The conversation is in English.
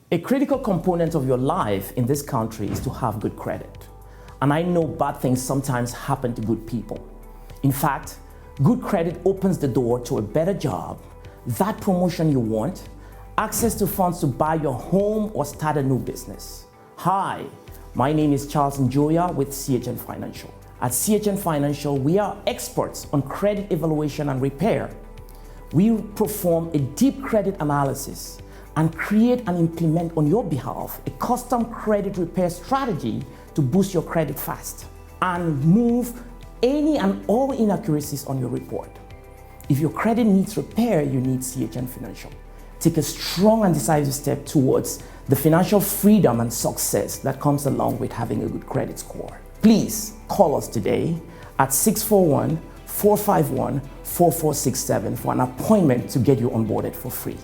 A critical component of your life in this country is to have good credit. And I know bad things sometimes happen to good people. In fact, good credit opens the door to a better job, that promotion you want, access to funds to buy your home or start a new business. Hi, my name is Charles Njoya with CHN Financial. At CHN Financial, we are experts on credit evaluation and repair. We perform a deep credit analysis and create and implement on your behalf a custom credit repair strategy to boost your credit fast and move any and all inaccuracies on your report. If your credit needs repair, you need CHN Financial. Take a strong and decisive step towards the financial freedom and success that comes along with having a good credit score. Please call us today at 641-451-4467 for an appointment to get you onboarded for free.